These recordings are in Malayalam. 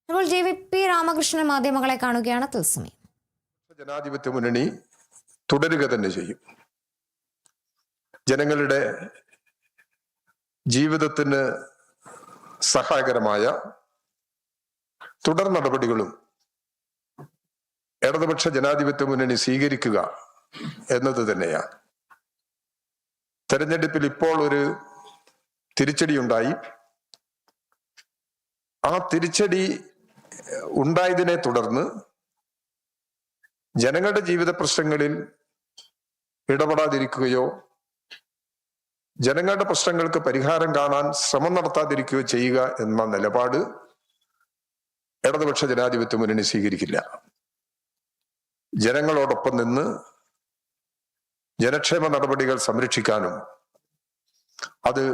ഇപ്പോൾ JVP രാമകൃഷ്ണൻ മാധ്യമങ്ങളെ കാണുകയാണ് തത്സമയം. ജനാധിപത്യ മുന്നണി തുടരുക തന്നെ ചെയ്യും. ജനങ്ങളുടെ ജീവിതത്തിന് സഹായകരമായ തുടർ നടപടികളും ഇടതുപക്ഷ ജനാധിപത്യ മുന്നണി സ്വീകരിക്കുക എന്നത് തന്നെയാണ്. തെരഞ്ഞെടുപ്പിൽ ഇപ്പോൾ ഒരു തിരിച്ചടി ഉണ്ടായി. ആ തിരിച്ചടി ഉണ്ടായതിനെ തുടർന്ന് ജനങ്ങളുടെ ജീവിത പ്രശ്നങ്ങളിൽ ഇടപെടാതിരിക്കുകയോ ജനങ്ങളുടെ പ്രശ്നങ്ങൾക്ക് പരിഹാരം കാണാൻ ശ്രമം നടത്താതിരിക്കുകയോ ചെയ്യുക എന്ന നിലപാട് ഇടതുപക്ഷ ജനാധിപത്യ മുന്നണി സ്വീകരിക്കില്ല. ജനങ്ങളോടൊപ്പം നിന്ന് ജനക്ഷേമ നടപടികൾ സംരക്ഷിക്കാനും അത്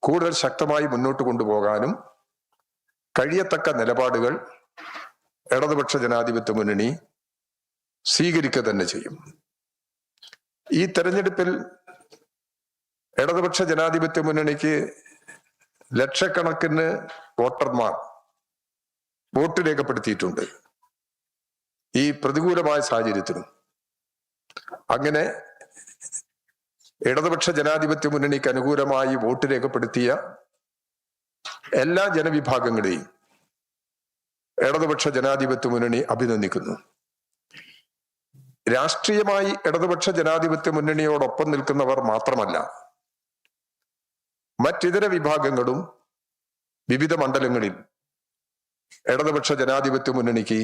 കൂടുതൽ ശക്തമായി മുന്നോട്ട് കൊണ്ടുപോകാനും കഴിയത്തക്ക നിലപാടുകൾ ഇടതുപക്ഷ ജനാധിപത്യ മുന്നണി സ്വീകരിക്കുക തന്നെ ചെയ്യും. ഈ തെരഞ്ഞെടുപ്പിൽ ഇടതുപക്ഷ ജനാധിപത്യ മുന്നണിക്ക് ലക്ഷക്കണക്കിന് വോട്ടർമാർ വോട്ട് രേഖപ്പെടുത്തിയിട്ടുണ്ട്. ഈ പ്രതികൂലമായ സാഹചര്യത്തിലും അങ്ങനെ ഇടതുപക്ഷ ജനാധിപത്യ മുന്നണിക്ക് അനുകൂലമായി വോട്ട് രേഖപ്പെടുത്തിയ എല്ലാ ജനവിഭാഗങ്ങളെയും ഇടതുപക്ഷ ജനാധിപത്യ മുന്നണി അഭിനന്ദിക്കുന്നു. രാഷ്ട്രീയമായി ഇടതുപക്ഷ ജനാധിപത്യ മുന്നണിയോടൊപ്പം നിൽക്കുന്നവർ മാത്രമല്ല, മറ്റിതര വിഭാഗങ്ങളും വിവിധ മണ്ഡലങ്ങളിൽ ഇടതുപക്ഷ ജനാധിപത്യ മുന്നണിക്ക്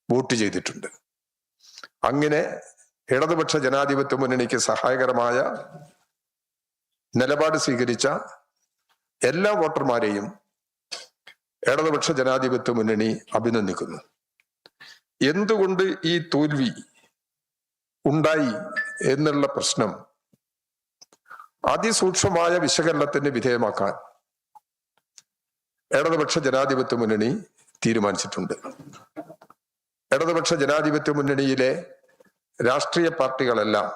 വോട്ട് ചെയ്തിട്ടുണ്ട്. അങ്ങനെ ഇടതുപക്ഷ ജനാധിപത്യ മുന്നണിക്ക് സഹായകരമായ നിലപാട് സ്വീകരിച്ച എല്ലാ വോട്ടർമാരെയും ഇടതുപക്ഷ ജനാധിപത്യ മുന്നണി അഭിനന്ദിക്കുന്നു. എന്തുകൊണ്ട് ഈ തോൽവി ഉണ്ടായി എന്നുള്ള പ്രശ്നം അതിസൂക്ഷ്മമായ വിശകലനത്തിന് വിധേയമാക്കാൻ ഇടതുപക്ഷ ജനാധിപത്യ മുന്നണി തീരുമാനിച്ചിട്ടുണ്ട്. ഇടതുപക്ഷ ജനാധിപത്യ മുന്നണിയിലെ രാഷ്ട്രീയ പാർട്ടികളെല്ലാം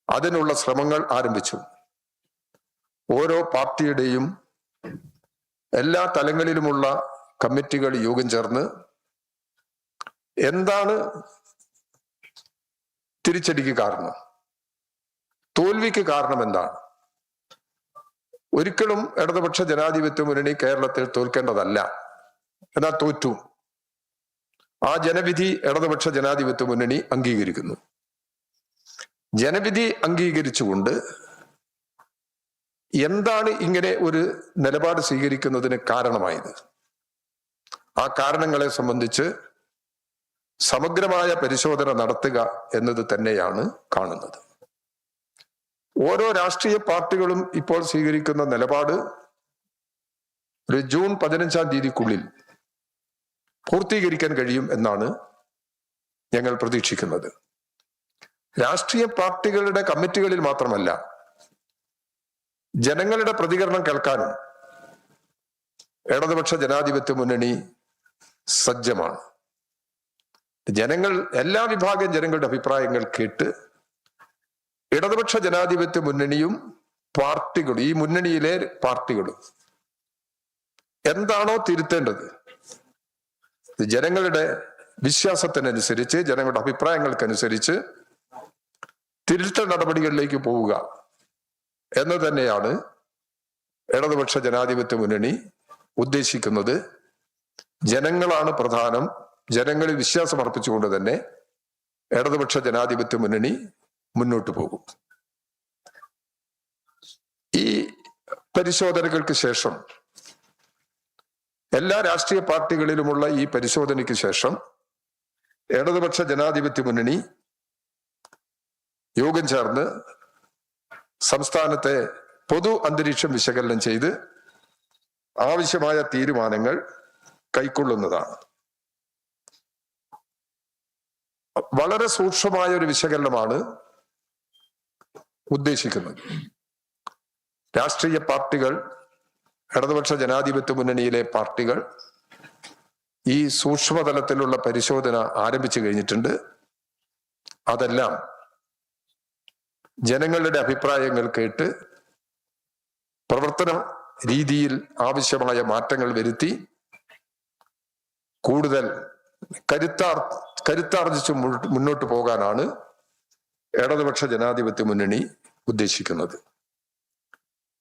അതിനുള്ള ശ്രമങ്ങൾ ആരംഭിച്ചു. ഓരോ പാർട്ടിയുടെയും എല്ലാ തലങ്ങളിലുമുള്ള കമ്മിറ്റികൾ യോഗം ചേർന്ന് എന്താണ് തിരിച്ചടിക്ക് കാരണം, തോൽവിക്ക് കാരണം എന്താണ്? ഒരിക്കലും ഇടതുപക്ഷ ജനാധിപത്യ മുന്നണി കേരളത്തിൽ തോൽക്കേണ്ടതല്ല, എന്നാൽ തോറ്റു. ആ ജനവിധി ഇടതുപക്ഷ ജനാധിപത്യ മുന്നണി അംഗീകരിക്കുന്നു. ജനവിധി അംഗീകരിച്ചുകൊണ്ട് എന്താണ് ഇങ്ങനെ ഒരു നിലപാട് സ്വീകരിക്കുന്നതിന് കാരണമായത്, ആ കാരണങ്ങളെ സംബന്ധിച്ച് സമഗ്രമായ പരിശോധന നടത്തുക എന്നത് തന്നെയാണ് കാണുന്നത്. ഓരോ രാഷ്ട്രീയ പാർട്ടികളും ഇപ്പോൾ സ്വീകരിക്കുന്ന നിലപാട് ഒരു ജൂൺ 15-ാം തീയതിക്കുള്ളിൽ പൂർത്തീകരിക്കാൻ കഴിയും എന്നാണ് ഞങ്ങൾ പ്രതീക്ഷിക്കുന്നത്. രാഷ്ട്രീയ പാർട്ടികളുടെ കമ്മിറ്റികളിൽ മാത്രമല്ല, ജനങ്ങളുടെ പ്രതികരണം കേൾക്കാനും ഇടതുപക്ഷ ജനാധിപത്യ മുന്നണി സജ്ജമാണ്. എല്ലാ വിഭാഗം ജനങ്ങളുടെ അഭിപ്രായങ്ങൾ കേട്ട് ഇടതുപക്ഷ ജനാധിപത്യ മുന്നണിയും പാർട്ടികളും, ഈ മുന്നണിയിലെ പാർട്ടികളും എന്താണോ തിരുത്തേണ്ടത്, ജനങ്ങളുടെ വിശ്വാസത്തിനനുസരിച്ച്, ജനങ്ങളുടെ അഭിപ്രായങ്ങൾക്കനുസരിച്ച് തിരുത്തൽ നടപടികളിലേക്ക് പോവുക എന്ന് തന്നെയാണ് ഇടതുപക്ഷ ജനാധിപത്യ മുന്നണി ഉദ്ദേശിക്കുന്നത്. ജനങ്ങളാണ് പ്രധാനം. ജനങ്ങളിൽ വിശ്വാസം അർപ്പിച്ചുകൊണ്ട് തന്നെ ഇടതുപക്ഷ ജനാധിപത്യ മുന്നണി മുന്നോട്ട് പോകും. ഈ പരിശോധനകൾക്ക് ശേഷം, എല്ലാ രാഷ്ട്രീയ പാർട്ടികളിലുമുള്ള ഈ പരിശോധനയ്ക്ക് ശേഷം ഇടതുപക്ഷ ജനാധിപത്യ മുന്നണി യോഗം ചേർന്ന് സംസ്ഥാനത്തെ പൊതു അന്തരീക്ഷം വിശകലനം ചെയ്ത് ആവശ്യമായ തീരുമാനങ്ങൾ കൈക്കൊള്ളുന്നതാണ്. വളരെ സൂക്ഷ്മമായ ഒരു വിശകലനമാണ് ഉദ്ദേശിക്കുന്നത്. രാഷ്ട്രീയ പാർട്ടികൾ, ഇടതുപക്ഷ ജനാധിപത്യ മുന്നണിയിലെ പാർട്ടികൾ ഈ സൂക്ഷ്മതലത്തിലുള്ള പരിശോധന ആരംഭിച്ചു കഴിഞ്ഞിട്ടുണ്ട്. അതെല്ലാം ജനങ്ങളുടെ അഭിപ്രായങ്ങൾ കേട്ട് പ്രവർത്തന രീതിയിൽ ആവശ്യമായ മാറ്റങ്ങൾ വരുത്തി കൂടുതൽ കരുത്താർജിച്ച് മുന്നോട്ട് പോകാനാണ് ഇടതുപക്ഷ ജനാധിപത്യ മുന്നണി ഉദ്ദേശിക്കുന്നത്.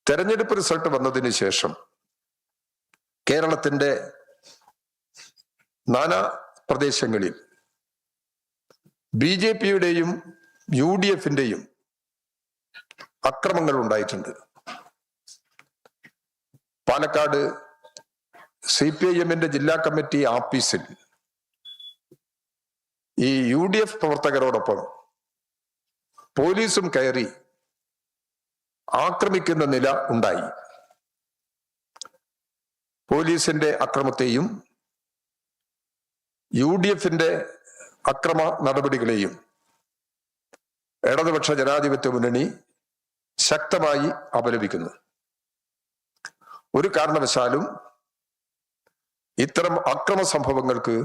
തെരഞ്ഞെടുപ്പ് റിസൾട്ട് വന്നതിന് ശേഷം കേരളത്തിന്റെ നാനാ പ്രദേശങ്ങളിൽ BJPയുടെയും UDFന്റെയും അക്രമങ്ങൾ ഉണ്ടായിട്ടുണ്ട്. പാലക്കാട് CPIMന്റെ ജില്ലാ കമ്മിറ്റി ആഫീസിൽ ഈ UDF പ്രവർത്തകരോടൊപ്പം പോലീസും കയറി ആക്രമിക്കുന്ന നില ഉണ്ടായി. പോലീസിന്റെ അക്രമത്തെയും UDFന്റെ അക്രമ നടപടികളെയും ഇടതുപക്ഷ ജനാധിപത്യ മുന്നണി ശക്തമായി അപലപിക്കുന്നു. ഒരു കാരണവശാലും ഇത്തരം അക്രമ സംഭവങ്ങൾക്ക്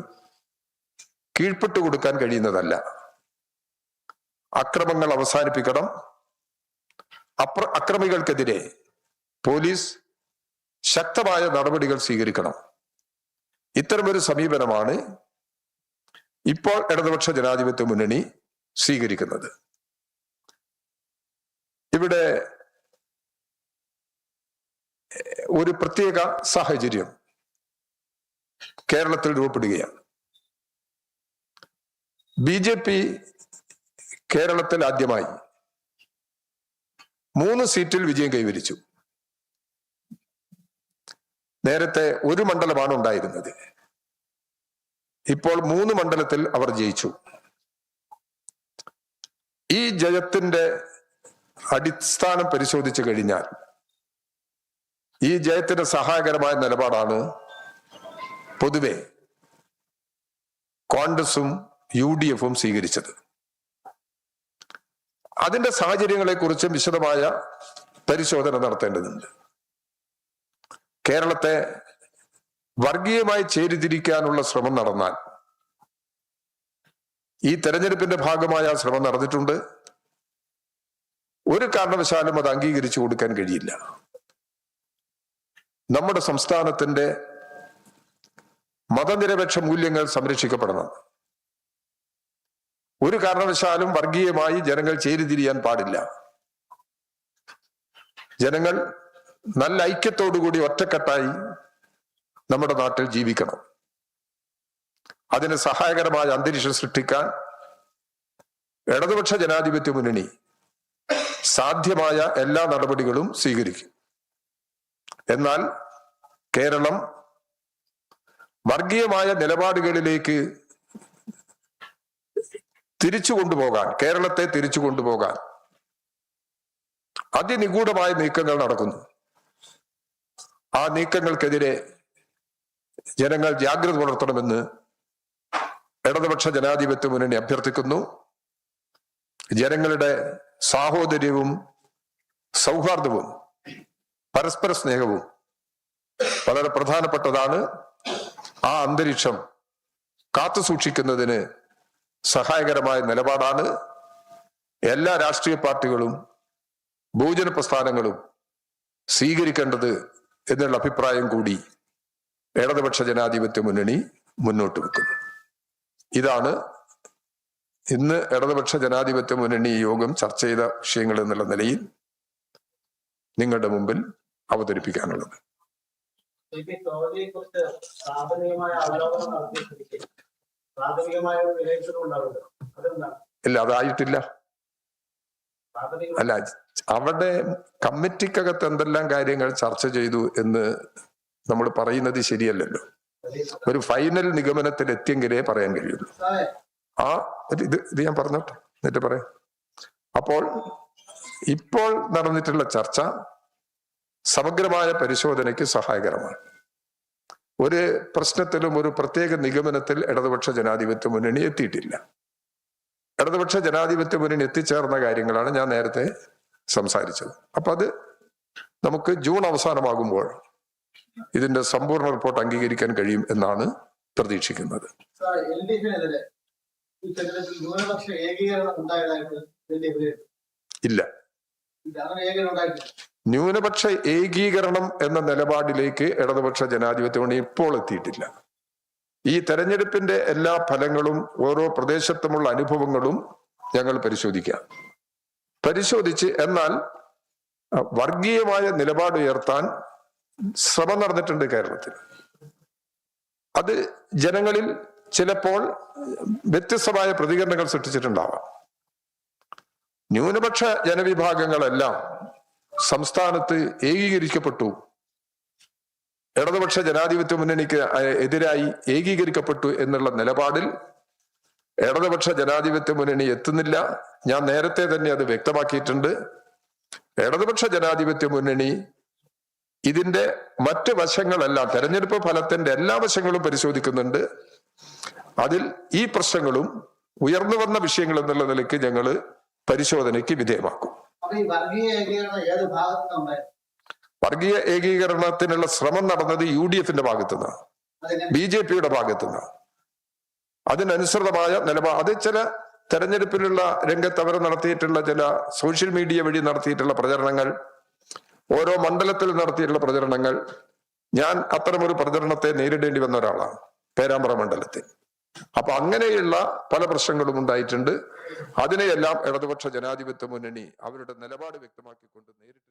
കീഴ്പ്പെട്ടു കൊടുക്കാൻ കഴിയുന്നതല്ല. അക്രമങ്ങൾ അവസാനിപ്പിക്കണം. അക്രമികൾക്കെതിരെ പോലീസ് ശക്തമായ നടപടികൾ സ്വീകരിക്കണം. ഇത്തരമൊരു സമീപനമാണ് ഇപ്പോൾ ഇടതുപക്ഷ ജനാധിപത്യ മുന്നണി സ്വീകരിക്കുന്നത്. ഇവിടെ ഒരു പ്രത്യേക സാഹചര്യം കേരളത്തിൽ രൂപപ്പെടുകയാണ്. BJP കേരളത്തിൽ ആദ്യമായി 3 സീറ്റിൽ വിജയം കൈവരിച്ചു. നേരത്തെ ഒരു മണ്ഡലമാണ് ഉണ്ടായിരുന്നത്. ഇപ്പോൾ 3 മണ്ഡലത്തിൽ അവർ ജയിച്ചു. ഈ ജയത്തിന്റെ അടിസ്ഥാനം പരിശോധിച്ചു കഴിഞ്ഞാൽ ഈ ജയത്തിന് സഹായകരമായ നിലപാടാണ് പൊതുവെ കോൺഗ്രസും UDFും സ്വീകരിച്ചത്. അതിന്റെ സാഹചര്യങ്ങളെ കുറിച്ച് വിശദമായ പരിശോധന നടത്തേണ്ടതുണ്ട്. കേരളത്തെ വർഗീയമായി ചേരിതിരിക്കാനുള്ള ശ്രമം നടന്നാൽ ഈ തെരഞ്ഞെടുപ്പിന്റെ ഭാഗമായ ആ ശ്രമം നടന്നിട്ടുണ്ട്. ഒരു കാരണവശാലും അത് അംഗീകരിച്ചു കൊടുക്കാൻ കഴിയില്ല. നമ്മുടെ സംസ്ഥാനത്തിന്റെ മതനിരപേക്ഷ മൂല്യങ്ങൾ സംരക്ഷിക്കപ്പെടണം. ഒരു കാരണവശാലും വർഗീയമായി ജനങ്ങൾ ചേരിതിരിയാൻ പാടില്ല. ജനങ്ങൾ നല്ല ഐക്യത്തോടുകൂടി ഒറ്റക്കെട്ടായി നമ്മുടെ നാട്ടിൽ ജീവിക്കണം. അതിന് സഹായകരമായ അന്തരീക്ഷം സൃഷ്ടിക്കാൻ ഇടതുപക്ഷ ജനാധിപത്യ മുന്നണി സാധ്യമായ എല്ലാ നടപടികളും സ്വീകരിക്കും. എന്നാൽ കേരളം വർഗീയമായ നിലപാടുകളിലേക്ക് കേരളത്തെ തിരിച്ചു കൊണ്ടുപോകാൻ അതിനിഗൂഢമായ നീക്കങ്ങൾ നടക്കുന്നു. ആ നീക്കങ്ങൾക്കെതിരെ ജനങ്ങൾ ജാഗ്രത പുലർത്തണമെന്ന് ഇടതുപക്ഷ ജനാധിപത്യ മുന്നണി അഭ്യർത്ഥിക്കുന്നു. ജനങ്ങളുടെ സാഹോദര്യവും സൗഹാർദ്ദവും പരസ്പര സ്നേഹവും വളരെ പ്രധാനപ്പെട്ടതാണ്. ആ അന്തരീക്ഷം കാത്തു സൂക്ഷിക്കുന്നതിന് സഹായകരമായ നിലപാടാണ് എല്ലാ രാഷ്ട്രീയ പാർട്ടികളും ബഹുജന പ്രസ്ഥാനങ്ങളും സ്വീകരിക്കേണ്ടത് എന്നുള്ള അഭിപ്രായം കൂടി ഇടതുപക്ഷ ജനാധിപത്യ മുന്നണി മുന്നോട്ട് വെക്കുന്നു. ഇതാണ് ഇന്ന് ഇടതുപക്ഷ ജനാധിപത്യ മുന്നണി യോഗം ചർച്ച ചെയ്ത വിഷയങ്ങൾ എന്നുള്ള നിലയിൽ നിങ്ങളുടെ മുമ്പിൽ അവതരിപ്പിക്കാനുള്ളത്. ഇല്ല, അതായിട്ടില്ല. അല്ല, അവിടെ കമ്മിറ്റിക്കകത്ത് എന്തെല്ലാം കാര്യങ്ങൾ ചർച്ച ചെയ്തു എന്ന് നമ്മൾ പറയുന്നത് ശരിയല്ലല്ലോ. ഒരു ഫൈനൽ നിഗമനത്തിൽ എത്തിയെങ്കിലേ പറയാൻ കഴിയുള്ളൂ. ആ ഇത് ഞാൻ പറഞ്ഞോട്ടെ, എന്നിട്ട് പറയാം. അപ്പോൾ ഇപ്പോൾ നടന്നിട്ടുള്ള ചർച്ച സമഗ്രമായ പരിശോധനയ്ക്ക് സഹായകരമാണ്. ഒരു പ്രശ്നത്തിലും ഒരു പ്രത്യേക നിഗമനത്തിൽ ഇടതുപക്ഷ ജനാധിപത്യ മുന്നണി എത്തിയിട്ടില്ല. ഇടതുപക്ഷ ജനാധിപത്യ മുന്നണി എത്തിച്ചേർന്ന കാര്യങ്ങളാണ് ഞാൻ നേരത്തെ സംസാരിച്ചത്. അപ്പൊ അത് നമുക്ക് ജൂൺ അവസാനമാകുമ്പോൾ ഇതിന്റെ സമ്പൂർണ്ണ റിപ്പോർട്ട് അംഗീകരിക്കാൻ കഴിയും എന്നാണ് പ്രതീക്ഷിക്കുന്നത്. ഇല്ല, ന്യൂനപക്ഷ ഏകീകരണം എന്ന നിലപാടിലേക്ക് ഇടതുപക്ഷ ജനാധിപത്യ മുന്നണി ഇപ്പോൾ എത്തിയിട്ടില്ല. ഈ തെരഞ്ഞെടുപ്പിന്റെ എല്ലാ ഫലങ്ങളും ഓരോ പ്രദേശത്തുമുള്ള അനുഭവങ്ങളും ഞങ്ങൾ പരിശോധിച്ച് എന്നാൽ വർഗീയമായ നിലപാട് ഉയർത്താൻ ശ്രമം നടന്നിട്ടുണ്ട് കേരളത്തിൽ. അത് ജനങ്ങളിൽ ചിലപ്പോൾ വ്യത്യസ്തമായ പ്രതികരണങ്ങൾ സൃഷ്ടിച്ചിട്ടുണ്ടാവാം. ന്യൂനപക്ഷ ജനവിഭാഗങ്ങളെല്ലാം സംസ്ഥാനത്ത് ഏകീകരിക്കപ്പെട്ടു, ഇടതുപക്ഷ ജനാധിപത്യ മുന്നണിക്ക് എതിരായി ഏകീകരിക്കപ്പെട്ടു എന്നുള്ള നിലപാടിൽ ഇടതുപക്ഷ ജനാധിപത്യ മുന്നണി എത്തുന്നില്ല. ഞാൻ നേരത്തെ തന്നെ അത് വ്യക്തമാക്കിയിട്ടുണ്ട്. ഇടതുപക്ഷ ജനാധിപത്യ മുന്നണി ഇതിന്റെ മറ്റ് വശങ്ങളെല്ലാം, തെരഞ്ഞെടുപ്പ് ഫലത്തിന്റെ എല്ലാ വശങ്ങളും പരിശോധിക്കുന്നുണ്ട്. അതിൽ ഈ പ്രശ്നങ്ങളും ഉയർന്നു വന്ന വിഷയങ്ങൾ എന്നുള്ള നിലയ്ക്ക് ഞങ്ങൾ പരിശോധനയ്ക്ക് വിധേയമാക്കും. വർഗീയ ഏകീകരണത്തിനുള്ള ശ്രമം നടന്നത് UDF-ന്റെ ഭാഗത്തുനിന്ന്, BJP-യുടെ ഭാഗത്തുനിന്ന്. അതിനനുസൃതമായ നിലപാട് അത് ചില തെരഞ്ഞെടുപ്പിലുള്ള രംഗത്ത് അവർ നടത്തിയിട്ടുള്ള ചില സോഷ്യൽ മീഡിയ വഴി നടത്തിയിട്ടുള്ള പ്രചരണങ്ങൾ, ഓരോ മണ്ഡലത്തിൽ നടത്തിയിട്ടുള്ള പ്രചരണങ്ങൾ, ഞാൻ അത്തരമൊരു പ്രചരണത്തെ നേരിടേണ്ടി വന്ന ഒരാളാണ് പേരാമ്പ്ര മണ്ഡലത്തിൽ. അപ്പൊ അങ്ങനെയുള്ള പല പ്രശ്നങ്ങളും ഉണ്ടായിട്ടുണ്ട്. അതിനെയെല്ലാം ഇടതുപക്ഷ ജനാധിപത്യ മുന്നണി അവരുടെ നിലപാട് വ്യക്തമാക്കിക്കൊണ്ട് നേരിട്ട്